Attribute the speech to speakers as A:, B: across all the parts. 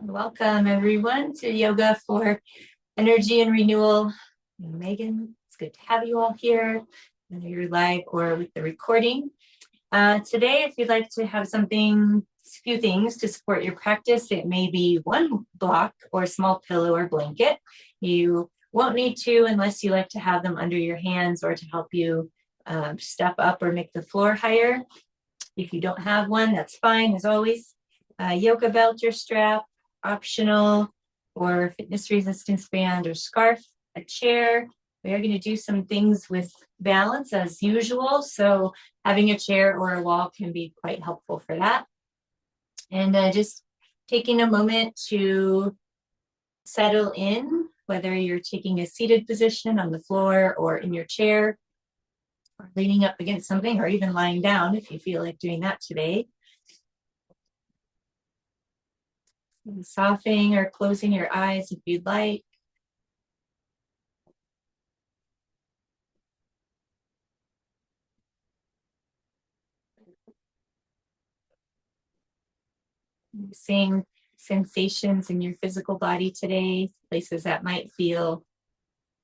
A: Welcome everyone to Yoga for Energy and Renewal. I'm Megan, it's good to have you all here, whether you're live or with the recording. Today, if you'd like to have a few things to support your practice, it may be one block or a small pillow or blanket. You won't need to unless you like to have them under your hands or to help you step up or make the floor higher. If you don't have one, that's fine as always. Yoga belt or strap, optional, or fitness resistance band or scarf, a chair. We are going to do some things with balance as usual, so having a chair or a wall can be quite helpful for that. And just taking a moment to settle in, whether you're taking a seated position on the floor or in your chair, or leaning up against something, or even lying down if you feel like doing that today. Softening or closing your eyes if you'd like. Seeing sensations in your physical body today, places that might feel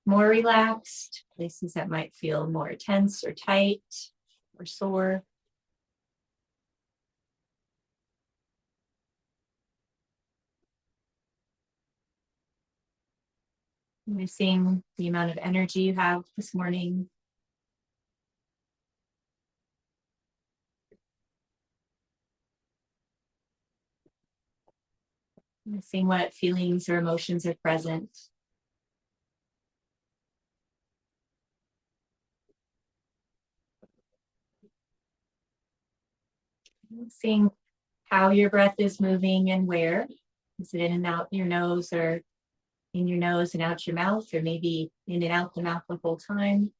A: more relaxed, places that might feel more tense or tight or sore. Seeing the amount of energy you have this morning. Seeing what feelings or emotions are present. Seeing how your breath is moving and where. Is it in and out your nose, or in your nose and out your mouth, or maybe in and out the mouth the whole time?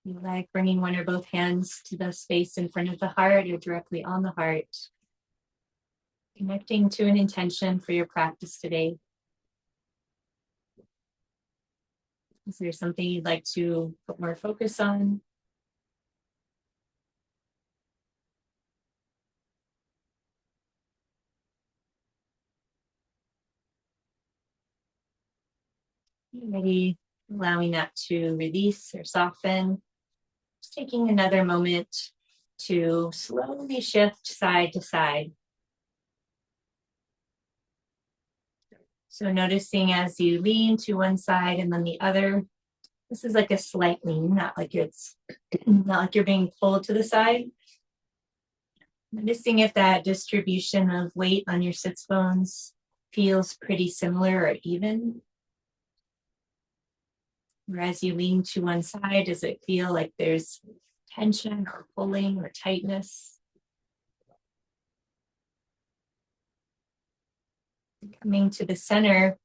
A: You like bringing one or both hands to the space in front of the heart or directly on the heart. Connecting to an intention for your practice today. Is there something you'd like to put more focus on? Maybe allowing that to release or soften. Just taking another moment to slowly shift side to side. So noticing as you lean to one side and then the other, this is like a slight lean, not like you're being pulled to the side. Noticing if that distribution of weight on your sits bones feels pretty similar or even. Or as you lean to one side, does it feel like there's tension or pulling or tightness? Coming to the center,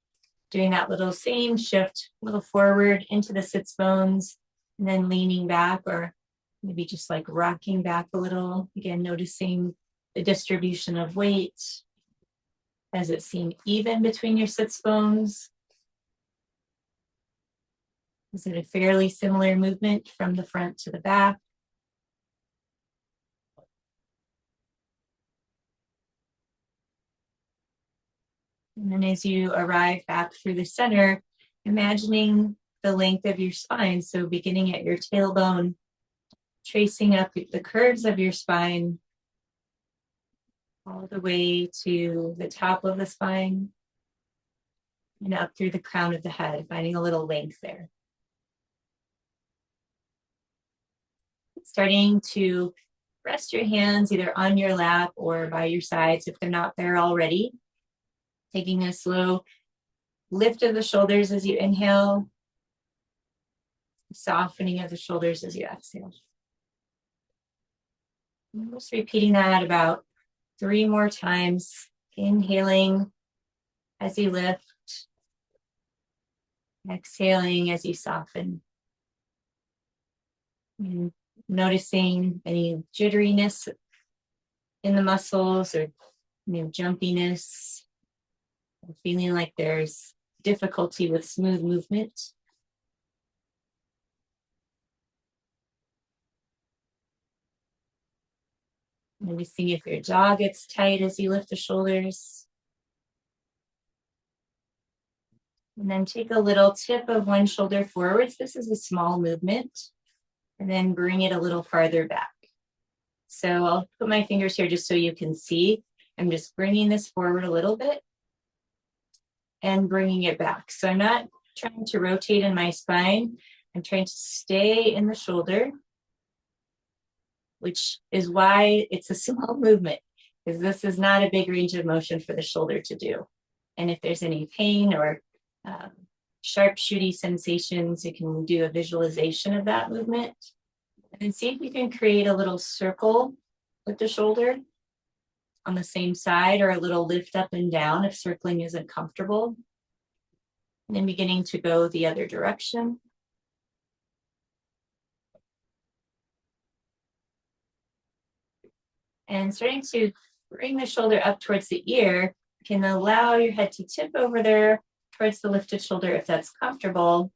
A: doing that little same shift, a little forward into the sits bones, and then leaning back, or maybe just like rocking back a little. Again, noticing the distribution of weight. Does it seem even between your sits bones? Is it a fairly similar movement from the front to the back? And then as you arrive back through the center, imagining the length of your spine. So beginning at your tailbone, tracing up the curves of your spine all the way to the top of the spine and up through the crown of the head, finding a little length there. Starting to rest your hands either on your lap or by your sides if they're not there already. Taking a slow lift of the shoulders as you inhale, softening of the shoulders as you exhale. And just repeating that about 3 more times. Inhaling as you lift, exhaling as you soften. And noticing any jitteriness in the muscles or jumpiness, or feeling like there's difficulty with smooth movement. Maybe see if your jaw gets tight as you lift the shoulders. And then take a little tip of one shoulder forwards. This is a small movement. And then bring it a little farther back. So I'll put my fingers here just so you can see. I'm just bringing this forward a little bit and bringing it back. So I'm not trying to rotate in my spine. I'm trying to stay in the shoulder, which is why it's a small movement, because this is not a big range of motion for the shoulder to do. And if there's any pain or sharp, shooty sensations, you can do a visualization of that movement. And then see if you can create a little circle with the shoulder on the same side, or a little lift up and down if circling isn't comfortable. And then beginning to go the other direction. And starting to bring the shoulder up towards the ear, can allow your head to tip over there towards the lifted shoulder if that's comfortable.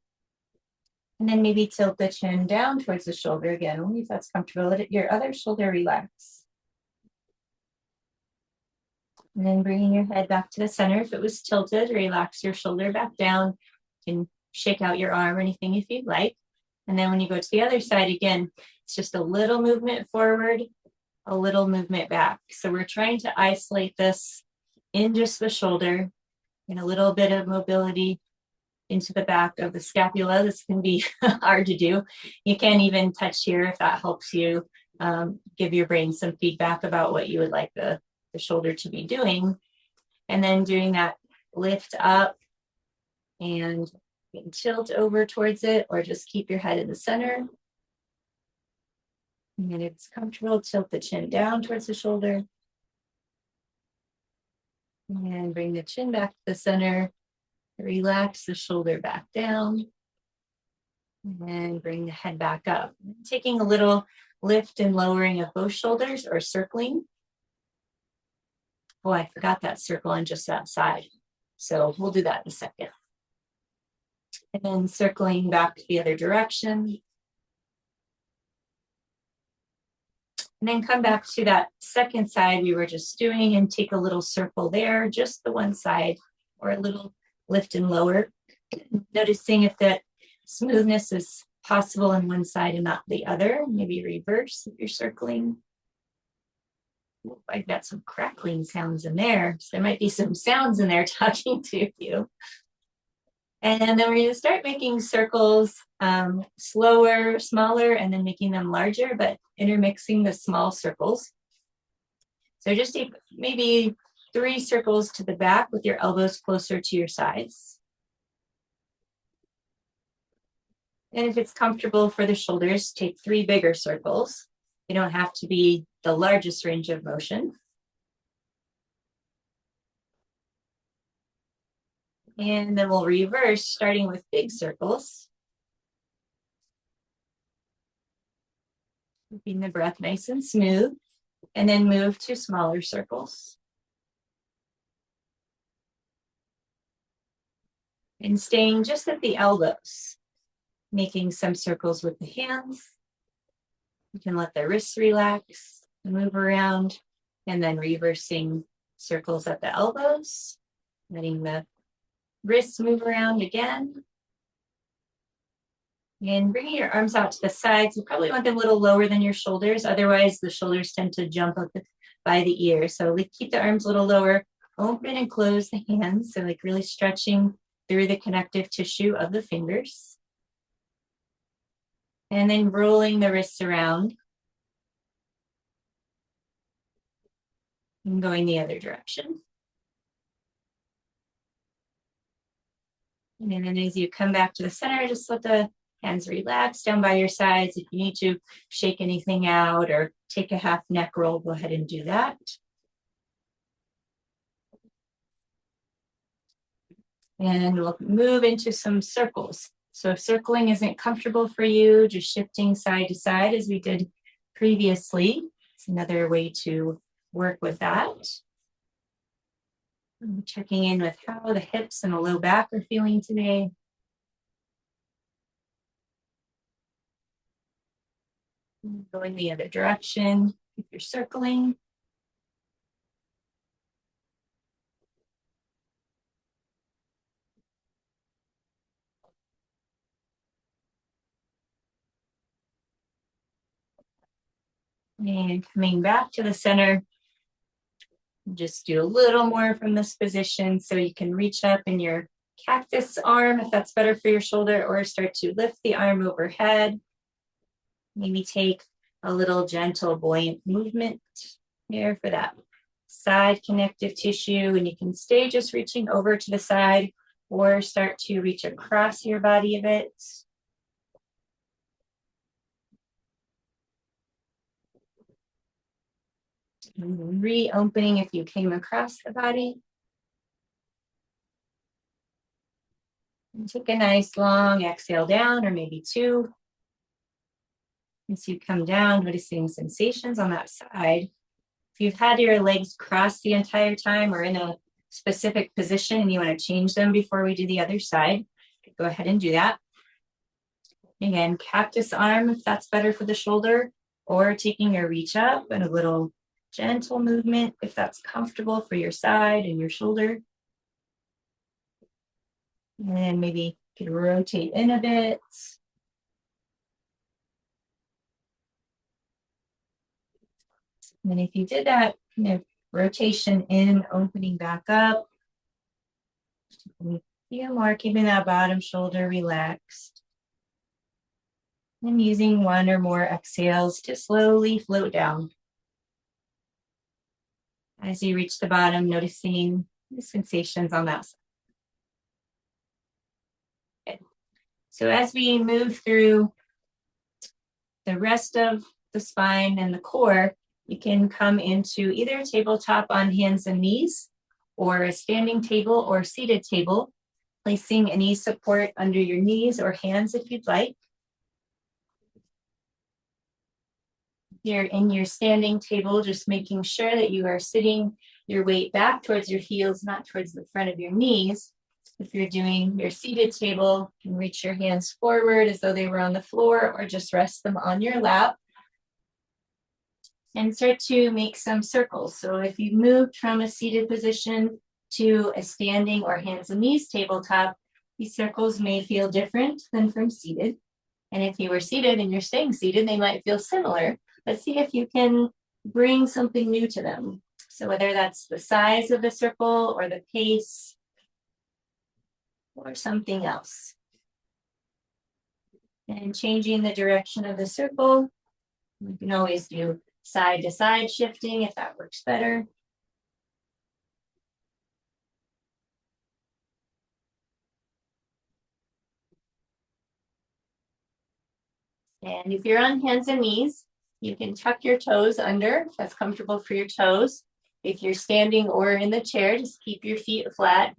A: And then maybe tilt the chin down towards the shoulder again, only if that's comfortable. Let your other shoulder relax. And then bringing your head back to the center. If it was tilted, relax your shoulder back down. You can shake out your arm or anything if you'd like. And then when you go to the other side again, it's just a little movement forward, a little movement back. So we're trying to isolate this in just the shoulder and a little bit of mobility into the back of the scapula. This can be hard to do. You can't even touch here if that helps you give your brain some feedback about what you would like the shoulder to be doing. And then doing that lift up and tilt over towards it, or just keep your head in the center. And if it's comfortable, tilt the chin down towards the shoulder. And bring the chin back to the center. Relax the shoulder back down. And bring the head back up. Taking a little lift and lowering of both shoulders, or circling. Oh, I forgot that circle on just that side. So we'll do that in a second. And then circling back to the other direction. And then come back to that second side we were just doing and take a little circle there, just the one side, or a little lift and lower. Noticing if that smoothness is possible on one side and not the other. Maybe reverse if you're circling. Ooh, I've got some crackling sounds in there. So there might be some sounds in there talking to you. And then we're going to start making circles slower, smaller, and then making them larger, but intermixing the small circles. So just take maybe 3 circles to the back with your elbows closer to your sides. And if it's comfortable for the shoulders, take 3 bigger circles. You don't have to be the largest range of motion. And then we'll reverse, starting with big circles. Keeping the breath nice and smooth. And then move to smaller circles. And staying just at the elbows. Making some circles with the hands. You can let the wrists relax, move around, and then reversing circles at the elbows. Letting the wrists move around again. And bringing your arms out to the sides. You probably want them a little lower than your shoulders. Otherwise, the shoulders tend to jump up by the ear. So we keep the arms a little lower. Open and close the hands. So like really stretching through the connective tissue of the fingers. And then rolling the wrists around. And going the other direction. And then as you come back to the center, just let the hands relax down by your sides. If you need to shake anything out or take a half neck roll, go ahead and do that. And we'll move into some circles. So if circling isn't comfortable for you, just shifting side to side as we did previously. It's another way to work with that. I'm checking in with how the hips and the low back are feeling today. Going the other direction if you're circling. And coming back to the center, just do a little more from this position so you can reach up in your cactus arm if that's better for your shoulder, or start to lift the arm overhead. Maybe take a little gentle buoyant movement here for that side connective tissue, and you can stay just reaching over to the side or start to reach across your body a bit. Reopening if you came across the body. And take a nice long exhale down, or maybe two. As you come down, noticing sensations on that side. If you've had your legs crossed the entire time or in a specific position and you want to change them before we do the other side, go ahead and do that. Again, cactus arm if that's better for the shoulder, or taking a reach up and a little gentle movement if that's comfortable for your side and your shoulder. And then maybe you could rotate in a bit. And then if you did that kind of rotation in, opening back up, a few more, keeping that bottom shoulder relaxed. And using one or more exhales to slowly float down. As you reach the bottom, noticing the sensations on that side. Okay. So as we move through the rest of the spine and the core, you can come into either a tabletop on hands and knees, or a standing table or seated table, placing any support under your knees or hands if you'd like. You're in your standing table, just making sure that you are sitting your weight back towards your heels, not towards the front of your knees. If you're doing your seated table, you can reach your hands forward as though they were on the floor, or just rest them on your lap. And start to make some circles. So if you moved from a seated position to a standing or hands and knees tabletop, these circles may feel different than from seated. And if you were seated and you're staying seated, they might feel similar, but see if you can bring something new to them. So whether that's the size of the circle or the pace or something else. And changing the direction of the circle, you can always do side to side shifting if that works better. And if you're on hands and knees, you can tuck your toes under if that's comfortable for your toes. If you're standing or in the chair, just keep your feet flat.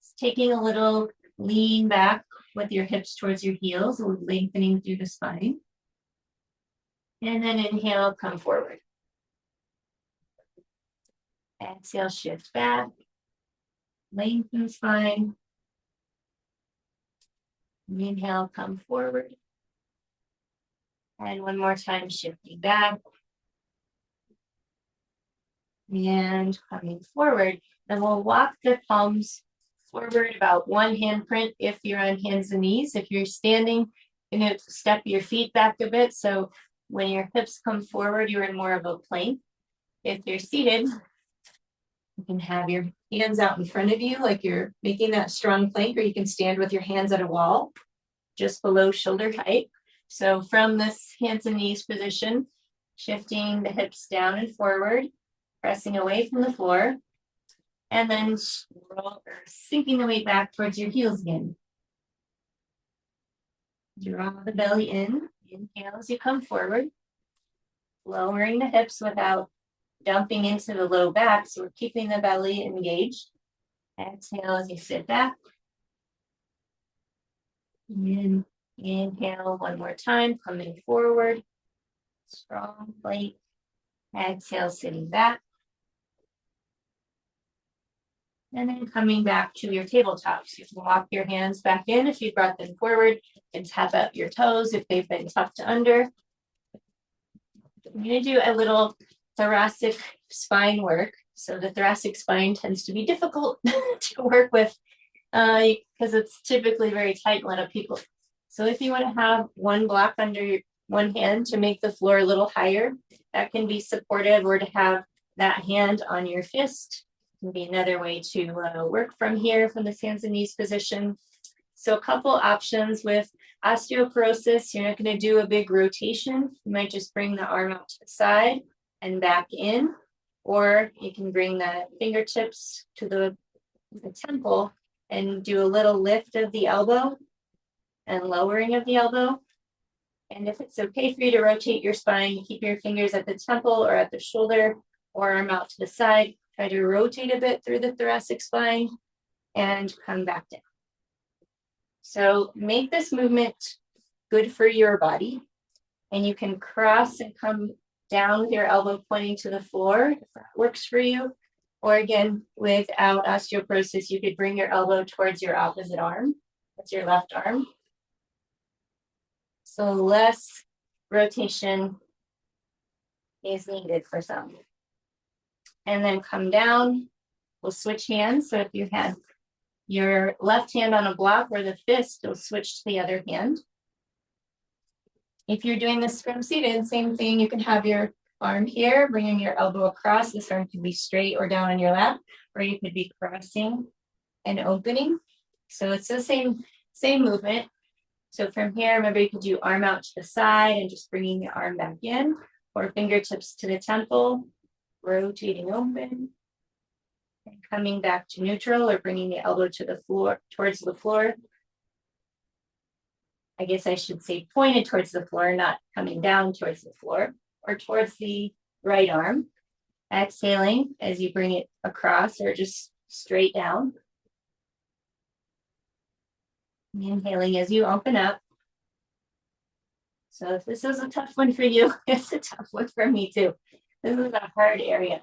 A: Just taking a little lean back with your hips towards your heels, lengthening through the spine. And then inhale, come forward. Exhale, shift back. Lengthen spine. Inhale, come forward. And one more time, shifting back. And coming forward. Then we'll walk the palms forward about one handprint if you're on hands and knees. If you're standing, you're going to step your feet back a bit. So when your hips come forward, you're in more of a plank. If you're seated, you can have your hands out in front of you like you're making that strong plank, or you can stand with your hands at a wall just below shoulder height. So from this hands and knees position, shifting the hips down and forward, pressing away from the floor, and then sinking the weight back towards your heels again. Draw the belly in, inhale as you come forward, lowering the hips without dumping into the low back, so we're keeping the belly engaged. Exhale as you sit back. And inhale one more time, coming forward. Strong plank. Exhale, sitting back. And then coming back to your tabletops. You can walk your hands back in if you brought them forward, and tap up your toes if they've been tucked under. I'm going to do a little thoracic spine work. So the thoracic spine tends to be difficult to work with because it's typically very tight in a lot of people. So if you want to have one block under one hand to make the floor a little higher. That can be supportive, or to have that hand on your fist can be another way to work from here, from this hands and knees position. So a couple options with osteoporosis. You're not going to do a big rotation. You might just bring the arm out to the side and back in, or you can bring the fingertips to the temple and do a little lift of the elbow and lowering of the elbow. And if it's okay for you to rotate your spine, you keep your fingers at the temple or at the shoulder, or arm out to the side. Try to rotate a bit through the thoracic spine and come back down. So make this movement good for your body, and you can cross and come down with your elbow pointing to the floor if that works for you. Or again, without osteoporosis, you could bring your elbow towards your opposite arm. That's your left arm. So less rotation is needed for some. And then come down. We'll switch hands. So if you had your left hand on a block or the fist, you'll switch to the other hand. If you're doing this from seated, same thing. You can have your arm here, bringing your elbow across. This arm can be straight or down on your lap, or you could be crossing and opening. So it's the same movement. So from here, remember, you could do arm out to the side and just bringing the arm back in, or fingertips to the temple, rotating open, and coming back to neutral, or bringing the elbow to the floor, towards the floor. I guess I should say pointed towards the floor, not coming down towards the floor, or towards the right arm. Exhaling as you bring it across, or just straight down. Inhaling as you open up. So if this is a tough one for you, it's a tough one for me too. This is a hard area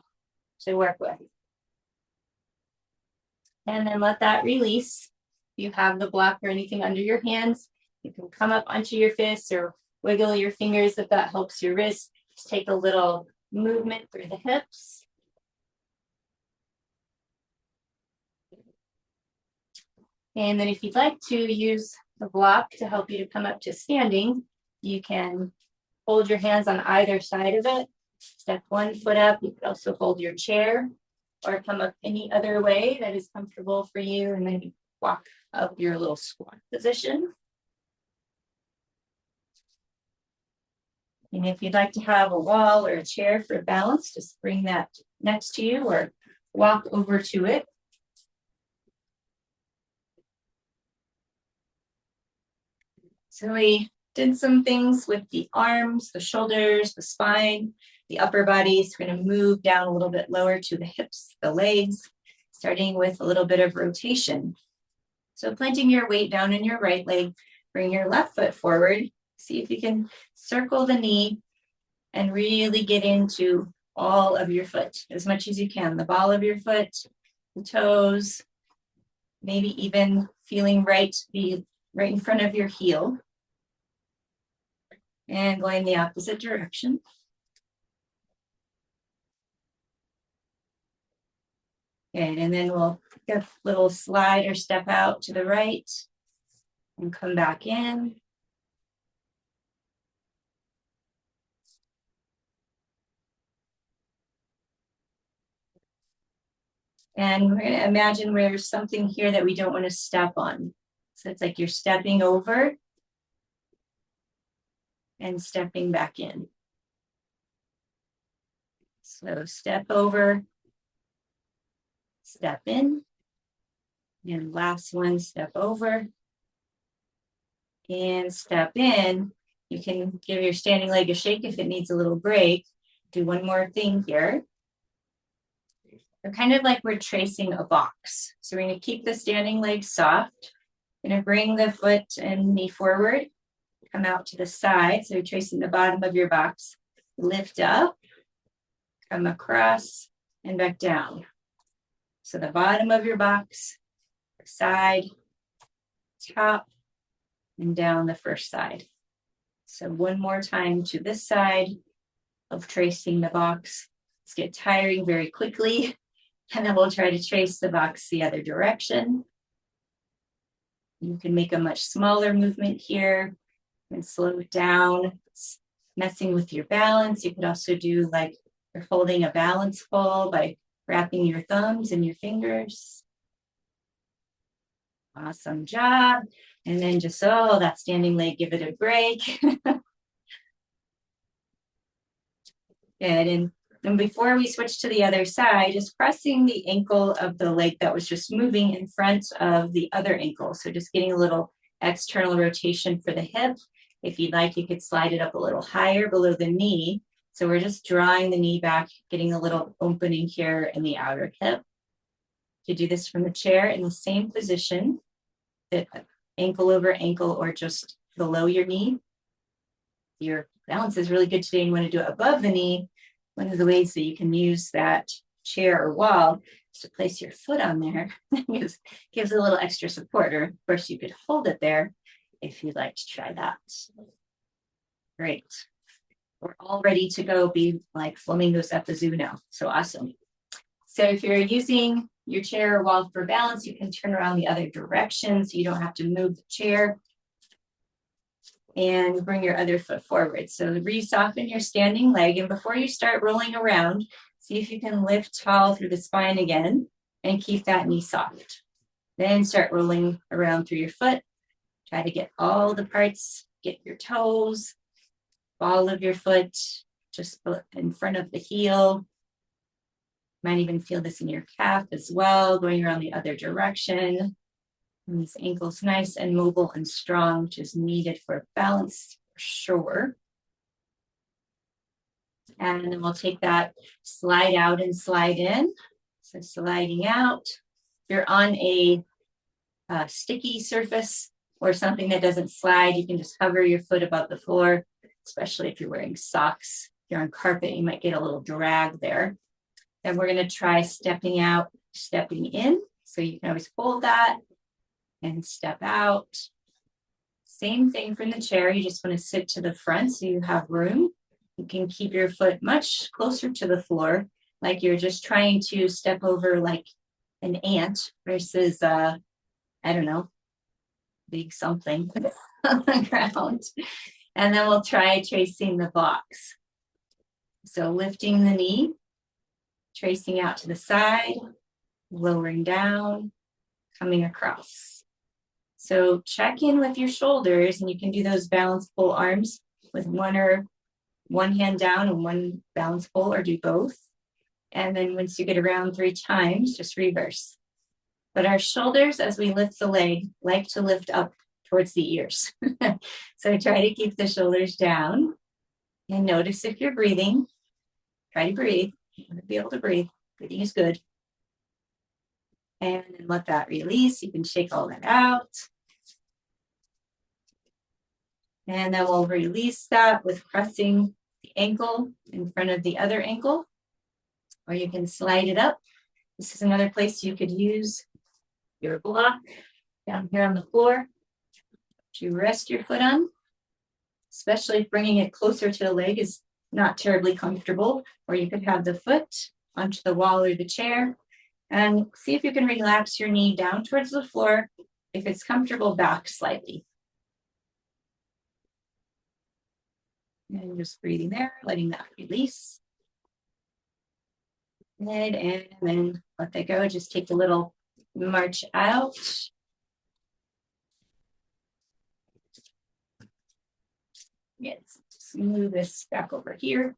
A: to work with. And then let that release. If you have the block or anything under your hands, you can come up onto your fists or wiggle your fingers if that helps your wrist. Just take a little movement through the hips. And then if you'd like to use the block to help you to come up to standing, you can hold your hands on either side of it. Step one foot up. You could also hold your chair or come up any other way that is comfortable for you, and then walk up your little squat position. And if you'd like to have a wall or a chair for balance, just bring that next to you or walk over to it. So we did some things with the arms, the shoulders, the spine, the upper body. So we're going to move down a little bit lower to the hips, the legs, starting with a little bit of rotation. So planting your weight down in your right leg, bring your left foot forward. See if you can circle the knee and really get into all of your foot as much as you can. The ball of your foot, the toes, maybe even feeling right in front of your heel. And going the opposite direction. Okay, and then we'll get a little slide or step out to the right and come back in. And we're going to imagine there's something here that we don't want to step on. So it's like you're stepping over and stepping back in. So step over, step in, and last one, step over and step in. You can give your standing leg a shake if it needs a little break. Do one more thing here. They're kind of like we're tracing a box. So we're going to keep the standing leg soft. We're going to bring the foot and knee forward. Come out to the side, so you're tracing the bottom of your box. Lift up, come across, and back down. So the bottom of your box, side, top, and down the first side. So one more time to this side of tracing the box. It's get tiring very quickly, and then we'll try to trace the box the other direction. You can make a much smaller movement here. And slow it down. It's messing with your balance. You could also do like you're holding a balance ball by wrapping your thumbs and your fingers. Awesome job. And then just, oh, that standing leg, give it a break. Good. And before we switch to the other side, just pressing the ankle of the leg that was just moving in front of the other ankle. So just getting a little external rotation for the hip. If you'd like, you could slide it up a little higher below the knee. So we're just drawing the knee back, getting a little opening here in the outer hip. You do this from the chair in the same position, ankle over ankle or just below your knee. Your balance is really good today and you want to do it above the knee. One of the ways that you can use that chair or wall is to place your foot on there. gives a little extra support, or of course you could hold it there if you'd like to try that. Great. We're all ready to go be like flamingos at the zoo now. So awesome. So if you're using your chair or wall for balance, you can turn around the other direction so you don't have to move the chair. And bring your other foot forward. So re-soften your standing leg. And before you start rolling around, see if you can lift tall through the spine again and keep that knee soft. Then start rolling around through your foot. Try to get all the parts, get your toes, ball of your foot, just in front of the heel. Might even feel this in your calf as well, going around the other direction. And this ankle's nice and mobile and strong, which is needed for balance for sure. And then we'll take that slide out and slide in. So sliding out. If you're on a sticky surface or something that doesn't slide, you can just hover your foot above the floor, especially if you're wearing socks. If you're on carpet, you might get a little drag there. And we're going to try stepping out, stepping in. So you can always hold that and step out. Same thing from the chair. You just want to sit to the front so you have room. You can keep your foot much closer to the floor, like you're just trying to step over like an ant versus, I don't know, big something on the ground. And then we'll try tracing the blocks. So lifting the knee, tracing out to the side, lowering down, coming across. So check in with your shoulders, and you can do those balance pull arms with one hand down and one balance pull, or do both. And then once you get around 3 times, just reverse. But our shoulders, as we lift the leg, like to lift up towards the ears. So try to keep the shoulders down and notice if you're breathing. Try to breathe. You want to be able to breathe. Breathing is good. And let that release. You can shake all that out. And then we'll release that with pressing the ankle in front of the other ankle. Or you can slide it up. This is another place you could use your block down here on the floor to rest your foot on. Especially if bringing it closer to the leg is not terribly comfortable. Or you could have the foot onto the wall or the chair. And see if you can relax your knee down towards the floor. If it's comfortable, back slightly. And just breathing there, letting that release. Good, and then let that go. Just take a little march out. Yes, just move this back over here.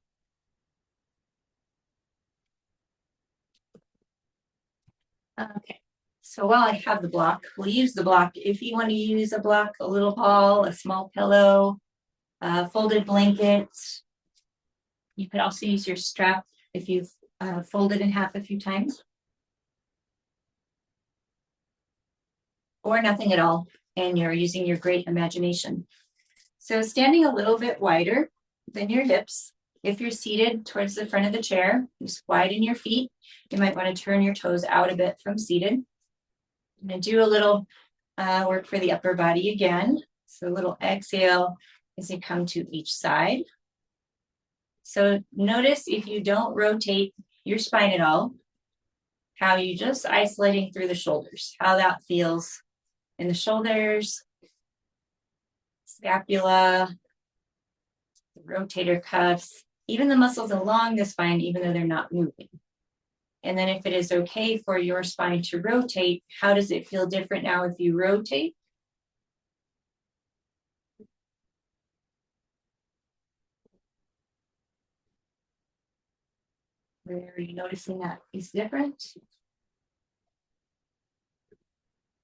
A: Okay, so while I have the block, we'll use the block. If you want to use a block, a little ball, a small pillow, a folded blanket. You could also use your strap if you've folded in half a few times. Or nothing at all, and you're using your great imagination. So standing a little bit wider than your hips. If you're seated towards the front of the chair, just widen your feet. You might want to turn your toes out a bit from seated. I'm going to do a little work for the upper body again. So a little exhale as you come to each side. So notice if you don't rotate your spine at all, how you just isolating through the shoulders, how that feels in the shoulders. scapula, the rotator cuffs, even the muscles along the spine, even though they're not moving. And then if it is okay for your spine to rotate, how does it feel different now if you rotate? Where are you noticing that is different?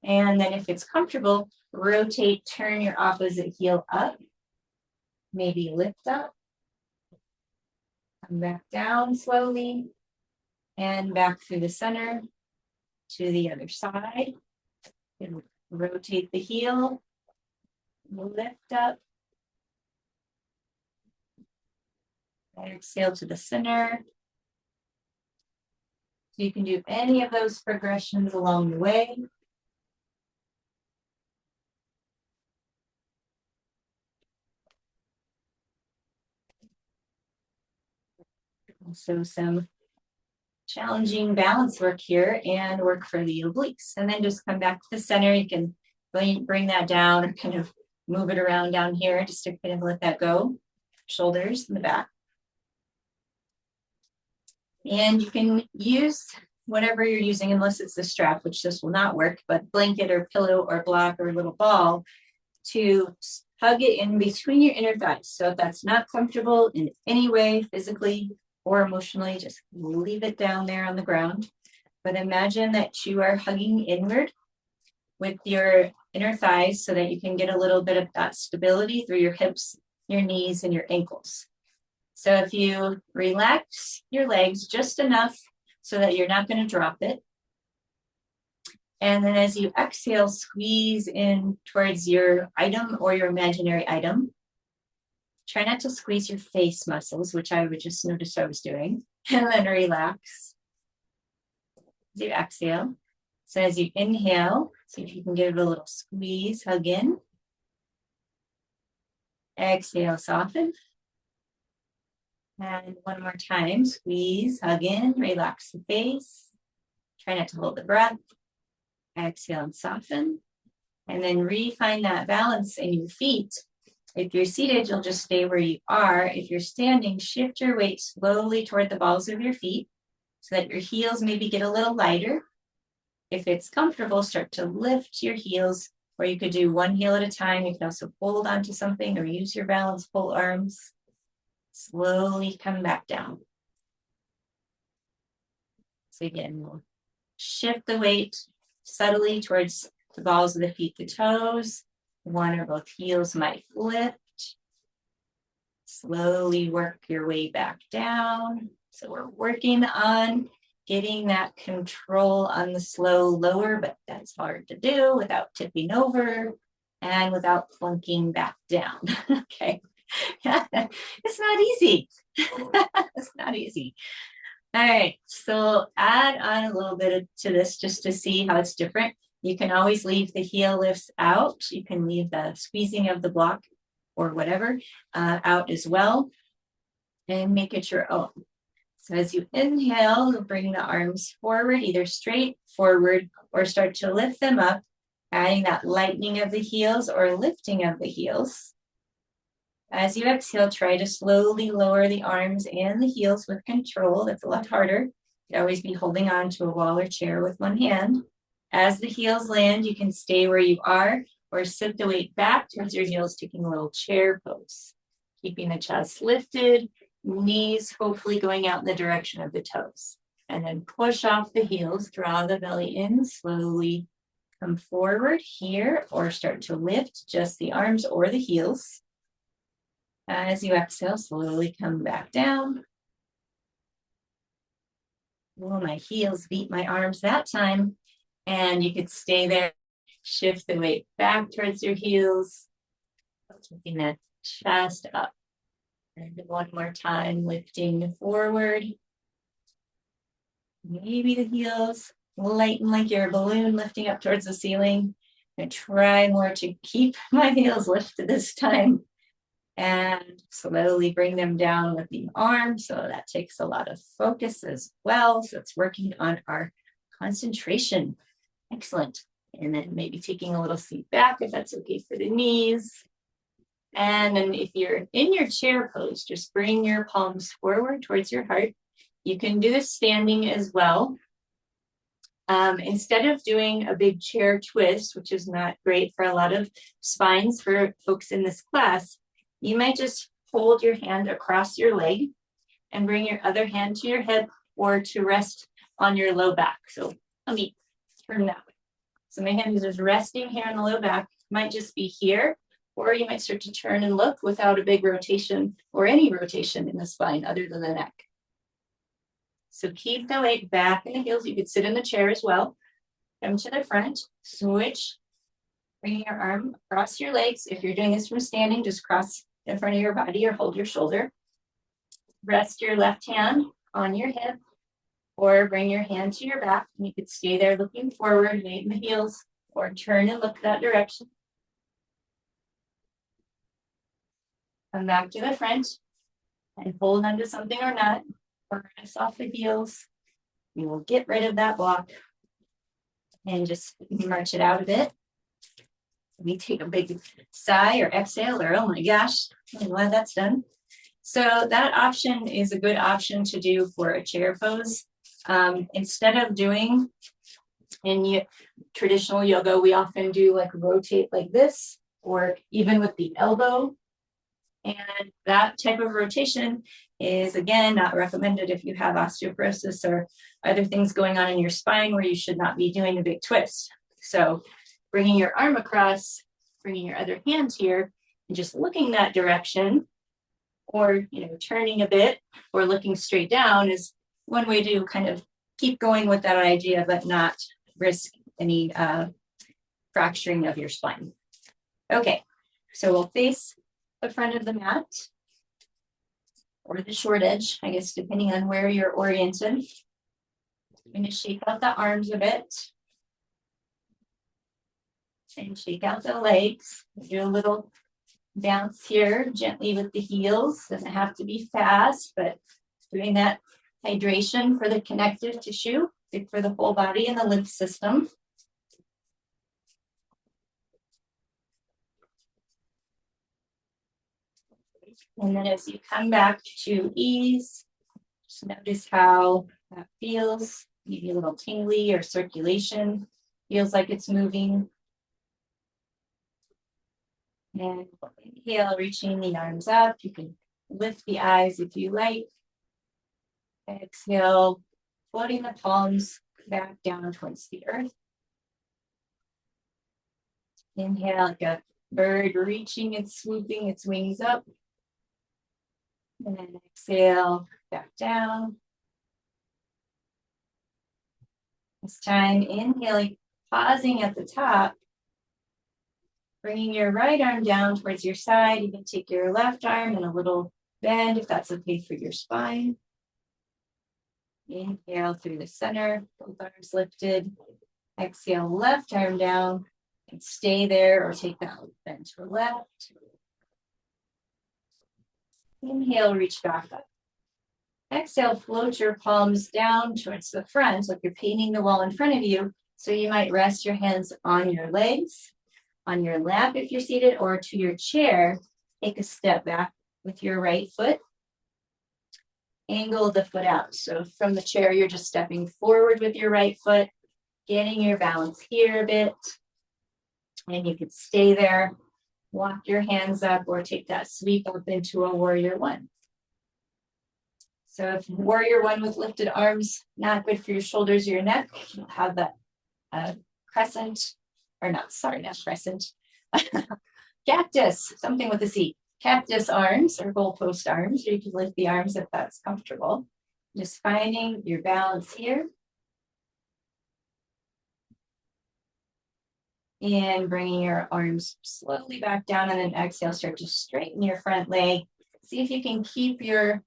A: And then if it's comfortable, rotate, turn your opposite heel up. Maybe lift up. Come back down slowly. And back through the center to the other side. And rotate the heel. Lift up. Exhale to the center. So you can do any of those progressions along the way. Also some challenging balance work here and work for the obliques. And then just come back to the center. You can bring that down or kind of move it around down here just to kind of let that go. Shoulders in the back. And you can use whatever you're using, unless it's the strap, which this will not work, but blanket or pillow or block or little ball to hug it in between your inner thighs. So if that's not comfortable in any way, physically or emotionally, just leave it down there on the ground. But imagine that you are hugging inward with your inner thighs so that you can get a little bit of that stability through your hips, your knees, and your ankles. So if you relax your legs just enough so that you're not going to drop it. And then as you exhale, squeeze in towards your item or your imaginary item. Try not to squeeze your face muscles, which I would just notice I was doing. And then relax. As you exhale. So as you inhale, see if you can give it a little squeeze, hug in. Exhale, soften. And one more time, squeeze, hug in, relax the face. Try not to hold the breath. Exhale and soften. And then refine that balance in your feet. If you're seated, you'll just stay where you are. If you're standing, shift your weight slowly toward the balls of your feet so that your heels maybe get a little lighter. If it's comfortable, start to lift your heels, or you could do one heel at a time. You can also hold onto something or use your balance pole arms. Slowly come back down. So again, we'll shift the weight subtly towards the balls of the feet, the toes. One or both heels might lift. Slowly work your way back down. So we're working on getting that control on the slow lower, but that's hard to do without tipping over and without plunking back down. Okay. It's not easy. It's not easy. All right, so add on a little bit to this just to see how it's different. You can always leave the heel lifts out. You can leave the squeezing of the block or whatever out as well and make it your own. So as you inhale, you'll bring the arms forward, either straight forward or start to lift them up, adding that lightening of the heels or lifting of the heels. As you exhale, try to slowly lower the arms and the heels with control. That's a lot harder. You'd always be holding on to a wall or chair with one hand. As the heels land, you can stay where you are or sit the weight back towards your heels, taking a little chair pose. Keeping the chest lifted, knees hopefully going out in the direction of the toes. And then push off the heels, draw the belly in, slowly come forward here or start to lift just the arms or the heels. As you exhale, slowly come back down. Oh, my heels beat my arms that time. And you could stay there. Shift the weight back towards your heels. Taking that chest up. And one more time, lifting forward. Maybe the heels lighten like you're a balloon lifting up towards the ceiling. I'm going to try more to keep my heels lifted this time. And slowly bring them down with the arms. So that takes a lot of focus as well. So it's working on our concentration. Excellent. And then maybe taking a little seat back if that's okay for the knees. And then if you're in your chair pose, just bring your palms forward towards your heart. You can do this standing as well. Instead of doing a big chair twist, which is not great for a lot of spines for folks in this class, you might just hold your hand across your leg and bring your other hand to your hip or to rest on your low back. So let me turn that way. So my hand is just resting here on the low back. It might just be here, or you might start to turn and look without a big rotation or any rotation in the spine other than the neck. So keep the weight back in the heels. You could sit in the chair as well. Come to the front, switch, bringing your arm across your legs. If you're doing this from standing, just cross in front of your body or hold your shoulder. Rest your left hand on your hip or bring your hand to your back. You could stay there looking forward, weight in the heels, or turn and look that direction. Come back to the front and hold onto something or not. Press off the heels. We will get rid of that block and just march it out a bit. We take a big sigh or exhale or oh my gosh, I'm glad that's done. So that option is a good option to do for a chair pose. Instead of doing in traditional yoga, we often do like rotate like this or even with the elbow. And that type of rotation is, again, not recommended if you have osteoporosis or other things going on in your spine where you should not be doing a big twist. So bringing your arm across, bringing your other hand here, and just looking that direction, or turning a bit or looking straight down is one way to kind of keep going with that idea, but not risk any fracturing of your spine. Okay, so we'll face the front of the mat or the short edge, I guess, depending on where you're oriented. I'm going to shake out the arms a bit and shake out the legs. Do a little bounce here gently with the heels. Doesn't have to be fast, but doing that hydration for the connective tissue, good for the whole body and the lymph system. And then as you come back to ease, just notice how that feels. Maybe a little tingly or circulation. Feels like it's moving. And inhale, reaching the arms up. You can lift the eyes if you like. Exhale, floating the palms back down towards the earth. Inhale, like a bird reaching and swooping its wings up. And then exhale, back down. This time, inhaling, pausing at the top. Bringing your right arm down towards your side. You can take your left arm and a little bend if that's okay for your spine. Inhale through the center, both arms lifted. Exhale, left arm down and stay there or take that bend to the left. Inhale, reach back up. Exhale, float your palms down towards the front, like you're painting the wall in front of you. So you might rest your hands on your legs, on your lap if you're seated, or to your chair. Take a step back with your right foot. Angle the foot out. So from the chair, you're just stepping forward with your right foot, getting your balance here a bit. And you could stay there, walk your hands up, or take that sweep up into a warrior one. So if warrior one with lifted arms, not good for your shoulders or your neck, you'll have that crescent, or not, sorry, not crescent. Cactus, something with a C. Cactus arms or goalpost arms, or you can lift the arms if that's comfortable. Just finding your balance here. And bringing your arms slowly back down, and then exhale, start to straighten your front leg. See if you can keep your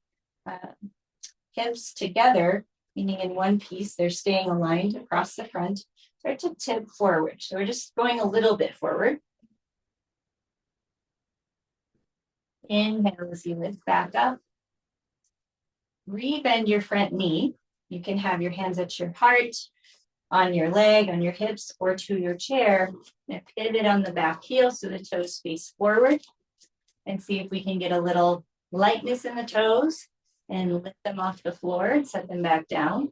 A: hips together, meaning in one piece, they're staying aligned across the front. Start to tip forward. So we're just going a little bit forward. Inhale as you lift back up. Rebend your front knee. You can have your hands at your heart, on your leg, on your hips, or to your chair. And pivot on the back heel so the toes face forward. and see if we can get a little lightness in the toes and lift them off the floor and set them back down.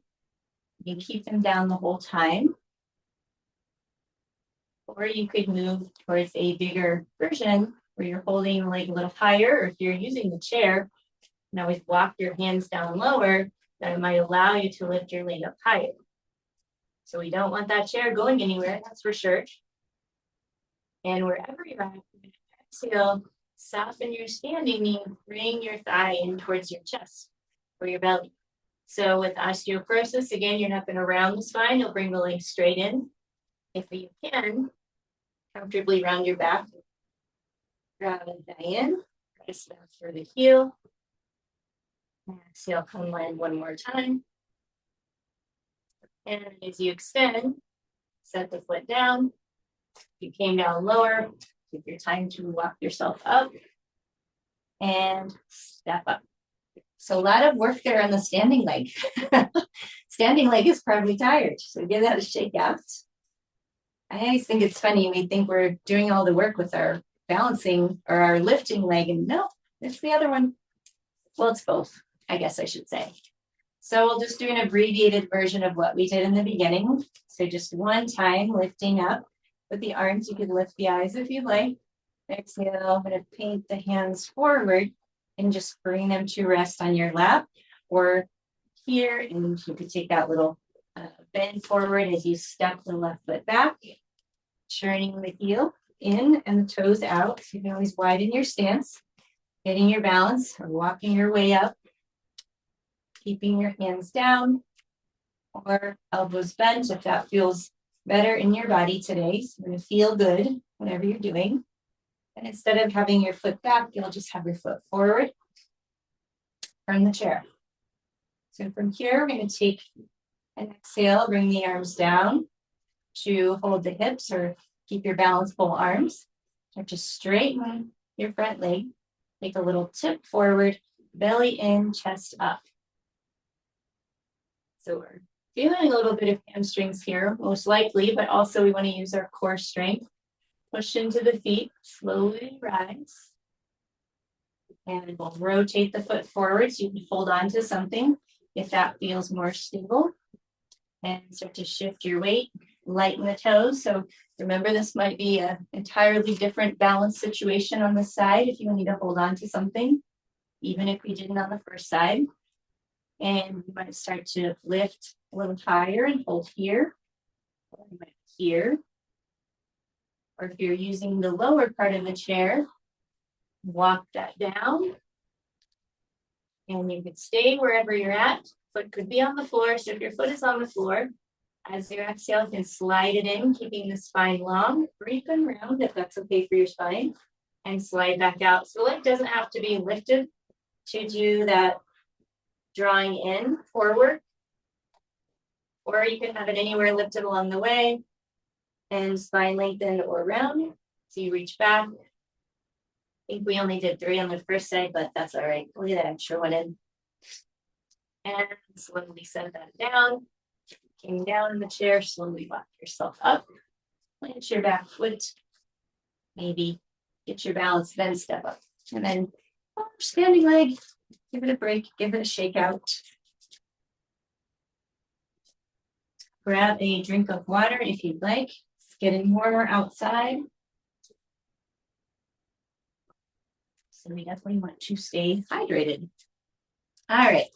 A: You can keep them down the whole time. Or you could move towards a bigger version where you're holding the leg a little higher, or if you're using the chair, you can always walk your hands down lower. That might allow you to lift your leg up higher. So we don't want that chair going anywhere, that's for sure. And wherever you're at, exhale, soften your standing knee, bring your thigh in towards your chest or your belly. So with osteoporosis, again, you're not going to round the spine, you'll bring the legs straight in. If you can, comfortably round your back. Grab the thigh in, press back for the heel. Exhale, come land one more time. And as you extend, set the foot down. You came down lower, take your time to walk yourself up and step up. So a lot of work there on the standing leg. Standing leg is probably tired, so give that a shake out. I always think it's funny, we think we're doing all the work with our balancing or our lifting leg, and no, it's the other one. Well, it's both, I guess I should say. So we'll just do an abbreviated version of what we did in the beginning. So just one time lifting up with the arms. You can lift the eyes if you'd like. Exhale, I'm going to paint the hands forward and just bring them to rest on your lap or here. And you could take that little bend forward as you step the left foot back, turning the heel in and the toes out. So you can always widen your stance, getting your balance or walking your way up. Keeping your hands down or elbows bent if that feels better in your body today. So you're going to feel good, whatever you're doing. And instead of having your foot back, you'll just have your foot forward from the chair. So from here, we're going to take an exhale, bring the arms down to hold the hips or keep your balance, pull arms. Start to straighten your front leg. Take a little tip forward, belly in, chest up. So we're feeling a little bit of hamstrings here, most likely, but also we want to use our core strength. Push into the feet, slowly rise. And we'll rotate the foot forward so you can hold on to something if that feels more stable. And start to shift your weight, lighten the toes. So remember, this might be an entirely different balance situation on the side if you need to hold on to something, even if we didn't on the first side. And you might start to lift a little higher and hold here, or you might here. Or if you're using the lower part of the chair, walk that down. And you could stay wherever you're at. Foot could be on the floor. So if your foot is on the floor, as you exhale, you can slide it in, keeping the spine long. Breathe and round if that's okay for your spine. And slide back out. So the leg doesn't have to be lifted to do that drawing in forward, or you can have it anywhere lifted along the way and spine lengthen or round. So you reach back. I think we only did 3 on the first side, but that's all right. We'll get that extra one in. And slowly set that down. Came down in the chair, slowly walk yourself up. Plant your back foot. Maybe get your balance, then step up. And then standing leg. Give it a break, give it a shake out. Grab a drink of water if you'd like. It's getting warmer outside. So we definitely want to stay hydrated. All right,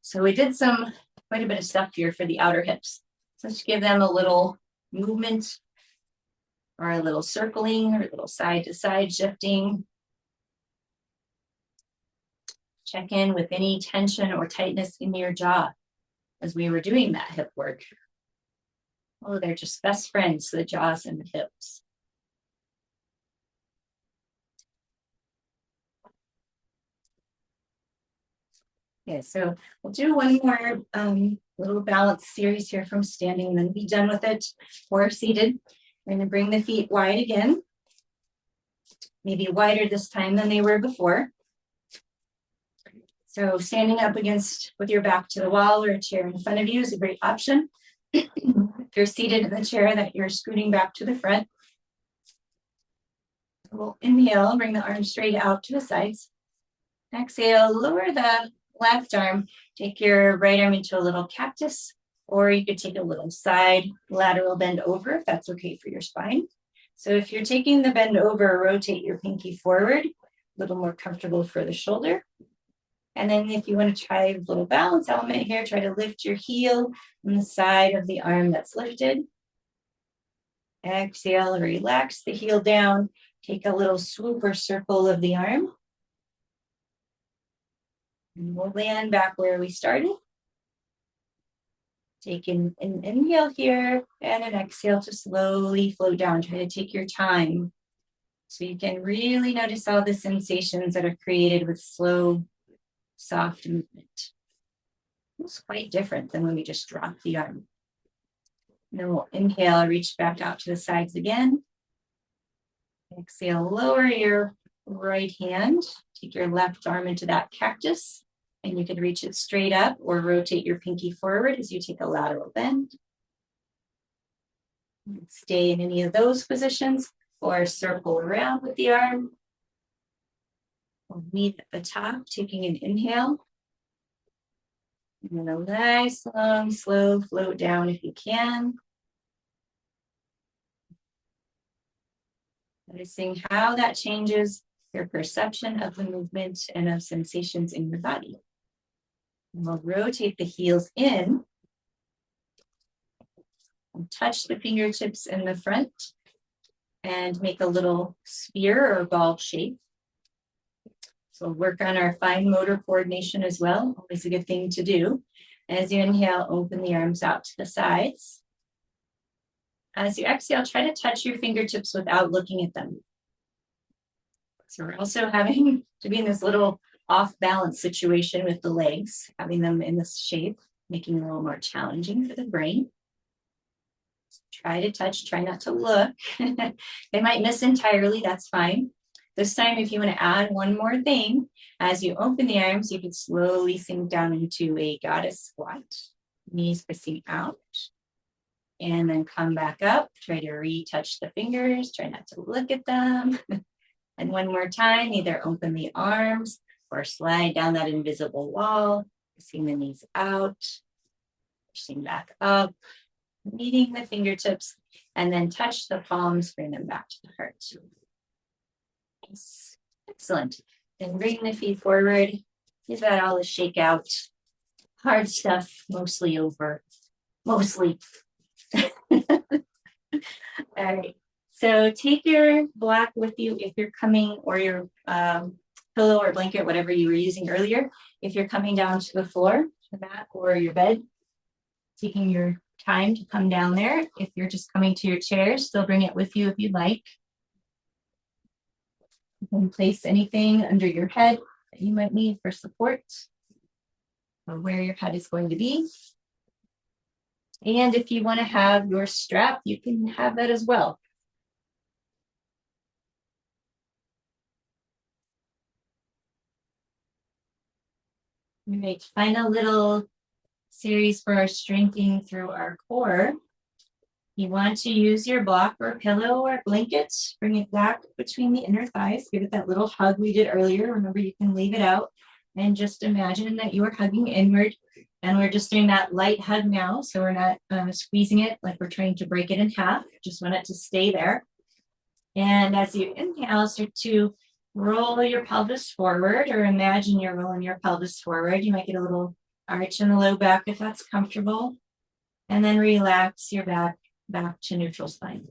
A: so we did quite a bit of stuff here for the outer hips. So let's give them a little movement or a little circling or a little side to side shifting. Check in with any tension or tightness in your jaw as we were doing that hip work. Oh, they're just best friends, the jaws and the hips. Okay, so we'll do one more little balance series here from standing and then be done with it. Or seated. We're going to bring the feet wide again. Maybe wider this time than they were before. So standing up with your back to the wall or a chair in front of you is a great option. If you're seated in the chair that you're scooting back to the front. We'll inhale, bring the arms straight out to the sides. Exhale, lower the left arm. Take your right arm into a little cactus, or you could take a little side lateral bend over if that's okay for your spine. So if you're taking the bend over, rotate your pinky forward, a little more comfortable for the shoulder. And then if you want to try a little balance element here, try to lift your heel on the side of the arm that's lifted. Exhale, relax the heel down. Take a little swoop or circle of the arm. And we'll land back where we started. Take an inhale here and an exhale to slowly float down. Try to take your time so you can really notice all the sensations that are created with slow, soft movement. It's quite different than when we just drop the arm. And then we'll inhale, reach back out to the sides again. Exhale, lower your right hand. Take your left arm into that cactus, and you can reach it straight up or rotate your pinky forward as you take a lateral bend. Stay in any of those positions or circle around with the arm. We'll meet at the top, taking an inhale. And then a nice, long, slow float down if you can. Noticing how that changes your perception of the movement and of sensations in your body. And we'll rotate the heels in and touch the fingertips in the front and make a little spear or ball shape. So we'll work on our fine motor coordination as well. Always a good thing to do. As you inhale, open the arms out to the sides. As you exhale, try to touch your fingertips without looking at them. So we're also having to be in this little off-balance situation with the legs, having them in this shape, making it a little more challenging for the brain. So try to touch, try not to look. They might miss entirely, that's fine. This time, if you want to add one more thing, as you open the arms, you can slowly sink down into a goddess squat. Knees pressing out. And then come back up. Try to retouch the fingers. Try not to look at them. And one more time, either open the arms or slide down that invisible wall. Pressing the knees out. Pushing back up. Meeting the fingertips. And then touch the palms. Bring them back to the heart. Nice. Excellent. Then bring the feet forward. Give that all a shake out. Hard stuff mostly over. Mostly. All right. So take your block with you if you're coming, or your pillow or blanket, whatever you were using earlier. If you're coming down to the floor, the mat, or your bed, taking your time to come down there. If you're just coming to your chair, still bring it with you if you'd like. You can place anything under your head that you might need for support, or where your head is going to be. And if you want to have your strap, you can have that as well. We might find a little series for our strengthening through our core. You want to use your block or pillow or blanket, bring it back between the inner thighs, give it that little hug we did earlier. Remember, you can leave it out and just imagine that you are hugging inward, and we're just doing that light hug now. So we're not squeezing it like we're trying to break it in half. Just want it to stay there. And as you inhale, start to roll your pelvis forward, or imagine you're rolling your pelvis forward. You might get a little arch in the low back if that's comfortable. And then relax your back to neutral spine.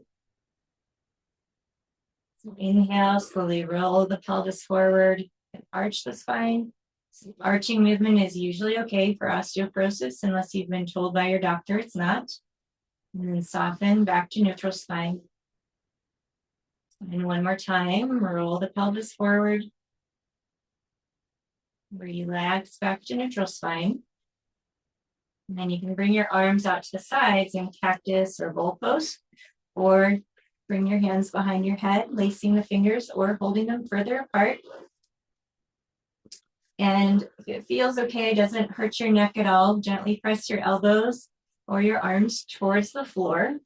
A: So inhale, slowly roll the pelvis forward and arch the spine. So arching movement is usually okay for osteoporosis, unless you've been told by your doctor it's not. And then soften back to neutral spine. And one more time, roll the pelvis forward. Relax back to neutral spine. And then you can bring your arms out to the sides in cactus or bowl pose, or bring your hands behind your head, lacing the fingers or holding them further apart. And if it feels okay, doesn't hurt your neck at all, gently press your elbows or your arms towards the floor.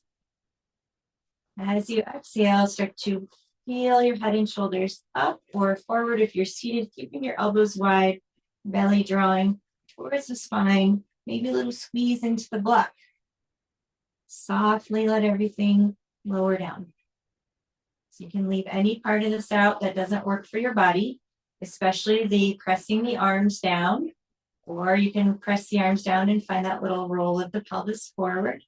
A: As you exhale, start to Feel your head and shoulders up or forward if you're seated, keeping your elbows wide, belly drawing towards the spine, maybe a little squeeze into the block. Softly let everything lower down. So you can leave any part of this out that doesn't work for your body, especially the pressing the arms down, or you can press the arms down and find that little roll of the pelvis forward.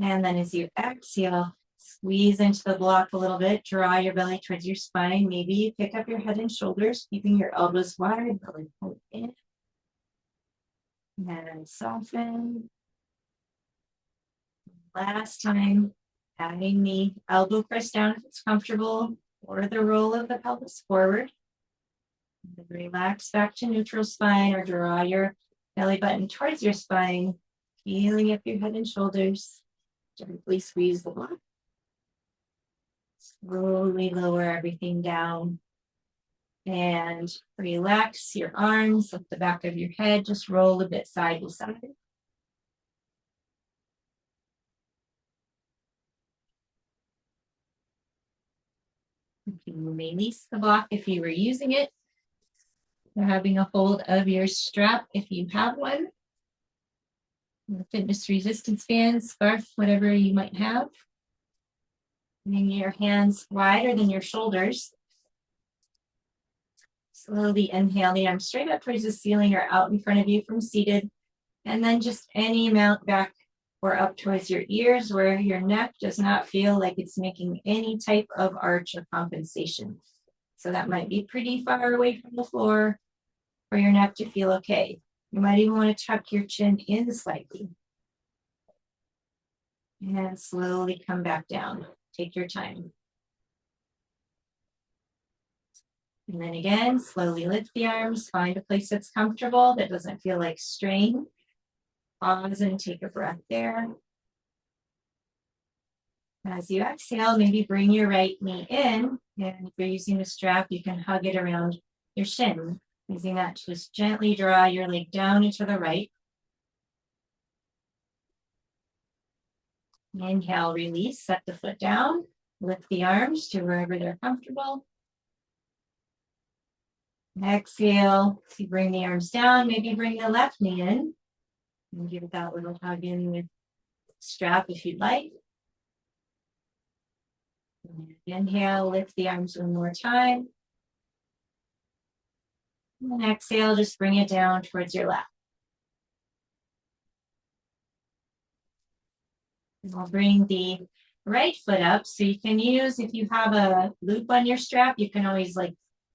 A: And then as you exhale, squeeze into the block a little bit, draw your belly towards your spine. Maybe you pick up your head and shoulders, keeping your elbows wide, belly pull in. And soften. Last time, adding the elbow press down if it's comfortable, or the roll of the pelvis forward. And relax back to neutral spine, or draw your belly button towards your spine, feeling up your head and shoulders. Gently squeeze the block. Slowly lower everything down. And relax your arms, up the back of your head, just roll a bit side to side. You can release the block if you were using it. You're having a hold of your strap if you have one. The fitness resistance band, scarf, whatever you might have. Bring your hands wider than your shoulders. Slowly inhale the arms straight up towards the ceiling or out in front of you from seated. And then just any amount back or up towards your ears where your neck does not feel like it's making any type of arch or compensation. So that might be pretty far away from the floor for your neck to feel okay. You might even want to tuck your chin in slightly. And slowly come back down. Take your time. And then again, slowly lift the arms. Find a place that's comfortable, that doesn't feel like strain. Pause and take a breath there. As you exhale, maybe bring your right knee in. And if you're using a strap, you can hug it around your shin. Using that to just gently draw your leg down into the right. Inhale, release, set the foot down. Lift the arms to wherever they're comfortable. Exhale, so you bring the arms down, maybe bring the left knee in. And give it that little hug in with strap if you'd like. Inhale, lift the arms one more time. And exhale, just bring it down towards your lap. And I'll bring the right foot up. So you can use, if you have a loop on your strap, you can always like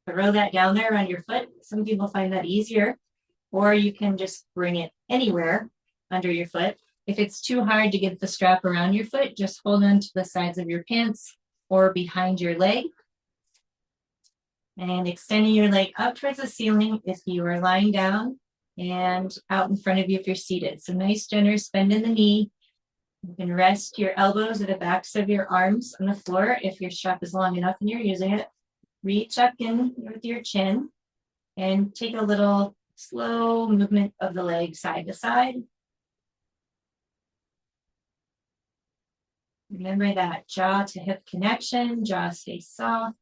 A: throw that down there on your foot. Some people find that easier. Or you can just bring it anywhere under your foot. If it's too hard to get the strap around your foot, just hold on to the sides of your pants or behind your leg. And extending your leg up towards the ceiling if you are lying down, and out in front of you if you're seated. So nice generous bend in the knee. You can rest your elbows at the backs of your arms on the floor if your strap is long enough and you're using it. Reach up in with your chin and take a little slow movement of the leg side to side. Remember that jaw to hip connection, jaw stays soft.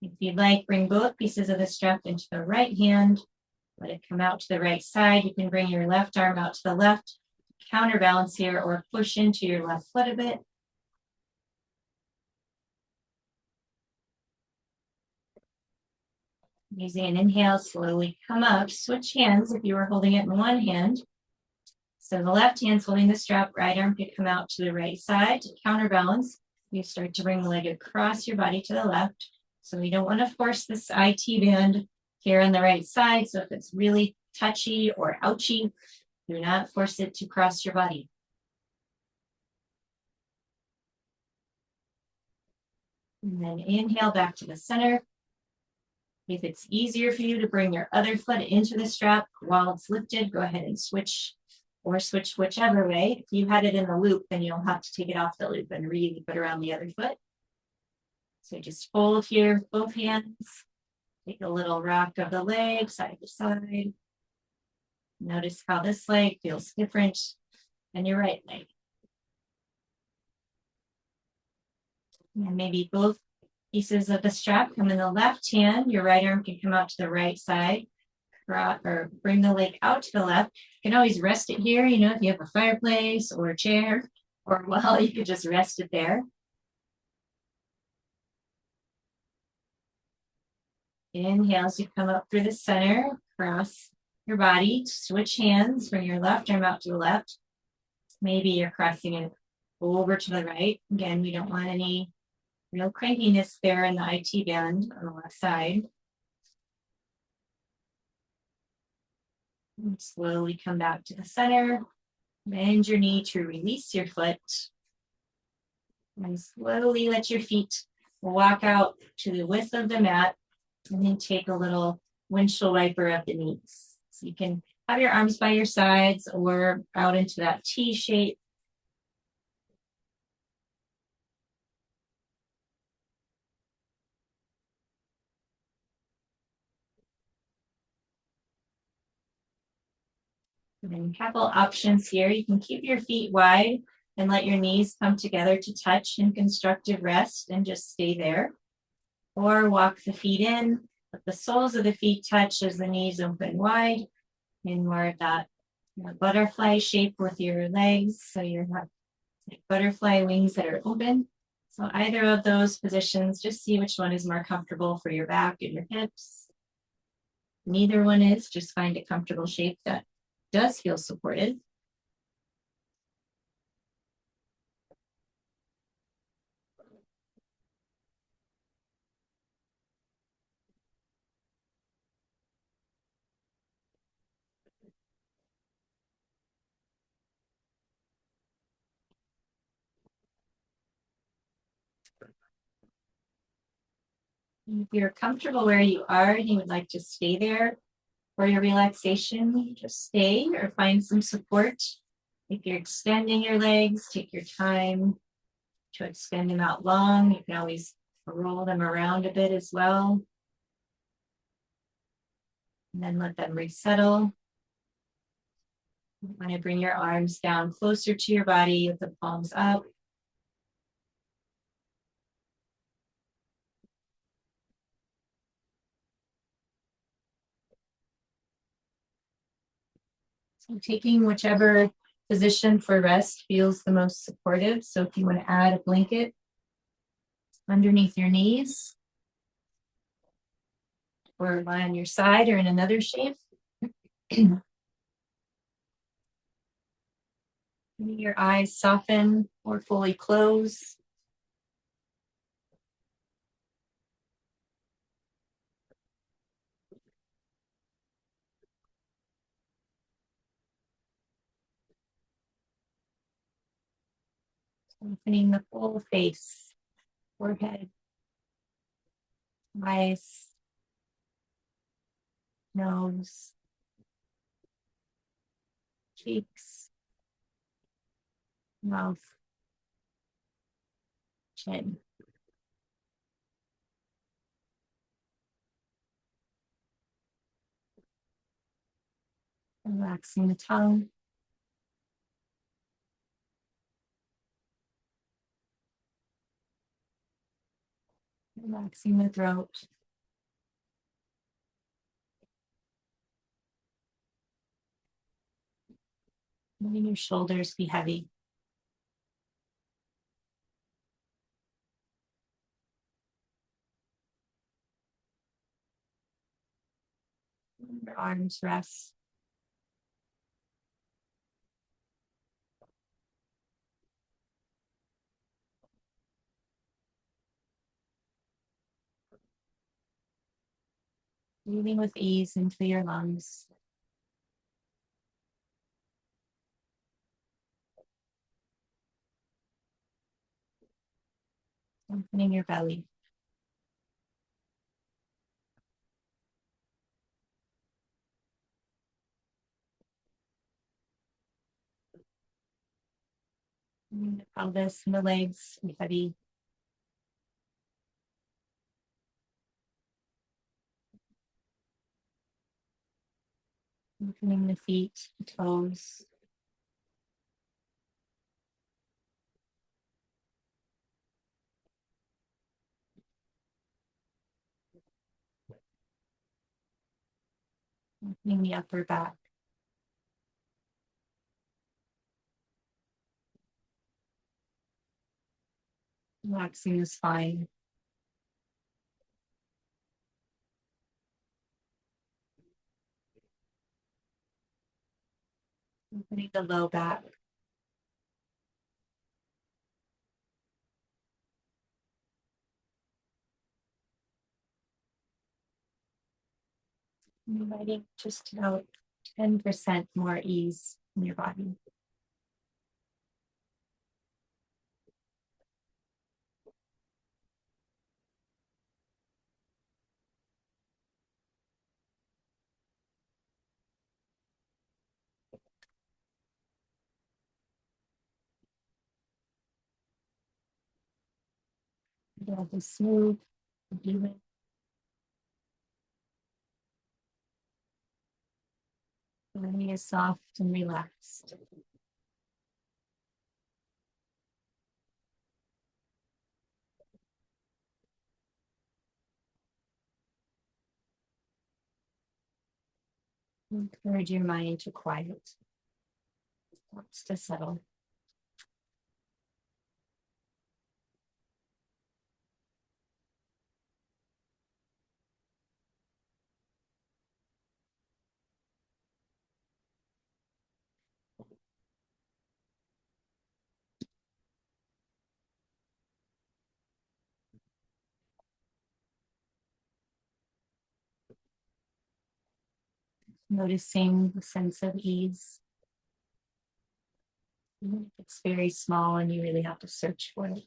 A: If you'd like, bring both pieces of the strap into the right hand. Let it come out to the right side. You can bring your left arm out to the left, counterbalance here, or push into your left foot a bit. Using an inhale, slowly come up. Switch hands if you were holding it in one hand. So the left hand's holding the strap, right arm could come out to the right side to counterbalance. You start to bring the leg across your body to the left. So we don't want to force this IT band here on the right side. So if it's really touchy or ouchy, do not force it to cross your body. And then inhale back to the center. If it's easier for you to bring your other foot into the strap while it's lifted, go ahead and switch, or switch whichever way. If you had it in the loop, then you'll have to take it off the loop and re-loop it around the other foot. So just hold here with both hands. Take a little rock of the leg side to side. Notice how this leg feels different than your right leg. And maybe both pieces of the strap come in the left hand. Your right arm can come out to the right side, or bring the leg out to the left. You can always rest it here, if you have a fireplace or a chair or well, you could just rest it there. Inhale as you come up through the center, across your body. Switch hands, bring your left arm out to the left. Maybe you're crossing it over to the right. Again, we don't want any real crankiness there in the IT band on the left side. And slowly come back to the center. Bend your knee to release your foot. And slowly let your feet walk out to the width of the mat. And then take a little windshield wiper of the knees. So you can have your arms by your sides or out into that T shape. And then a couple options here. You can keep your feet wide and let your knees come together to touch in constructive rest and just stay there. Or walk the feet in, let the soles of the feet touch as the knees open wide, in more of that butterfly shape with your legs. So you have like butterfly wings that are open. So either of those positions, just see which one is more comfortable for your back and your hips. Neither one is, just find a comfortable shape that does feel supported. If you're comfortable where you are and you would like to stay there for your relaxation, just stay or find some support. If you're extending your legs, take your time to extend them out long. You can always roll them around a bit as well. And then let them resettle. You want to bring your arms down closer to your body with the palms up. So taking whichever position for rest feels the most supportive. So if you want to add a blanket underneath your knees, or lie on your side or in another shape. Your eyes soften or fully close. Opening the full face, forehead, eyes, nose, cheeks, mouth, chin. Relaxing the tongue. Relaxing the throat. Letting your shoulders be heavy. Your arms rest. Breathing with ease into your lungs. Opening your belly. The pelvis and the legs be heavy. Opening the feet, toes. in the upper back. Relaxing the spine. Opening the low back. Inviting just about 10% more ease in your body. Feel the smooth, even. Body is soft and relaxed. Encourage your mind to quiet. Wants to settle. Noticing the sense of ease. Even if it's very small and you really have to search for it.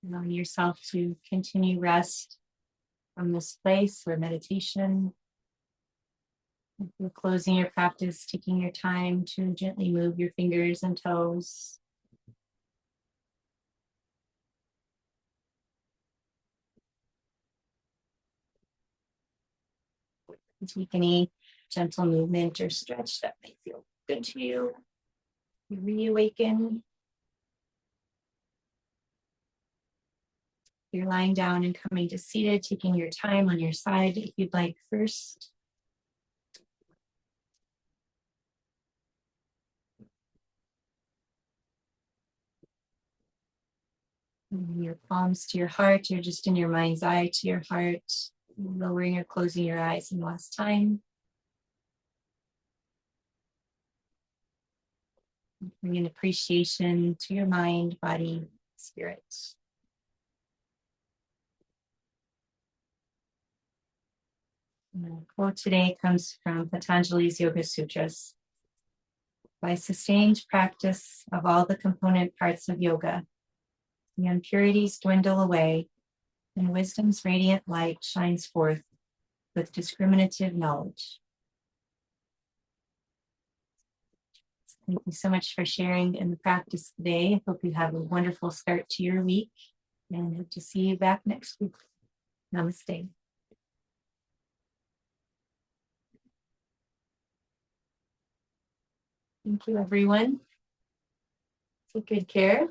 A: Allowing yourself to continue rest from this place or meditation. If you're closing your practice, taking your time to gently move your fingers and toes. Take any gentle movement or stretch that may feel good to you. You reawaken. You're lying down and coming to seated, taking your time on your side if you'd like first. Your palms to your heart, you're just in your mind's eye to your heart, lowering or closing your eyes one last time. Bring an appreciation to your mind, body, spirit. And the quote today comes from Patanjali's Yoga Sutras. By sustained practice of all the component parts of yoga, the impurities dwindle away and wisdom's radiant light shines forth with discriminative knowledge. Thank you so much for sharing in the practice today. I hope you have a wonderful start to your week and hope to see you back next week. Namaste. Thank you, everyone. Take good care.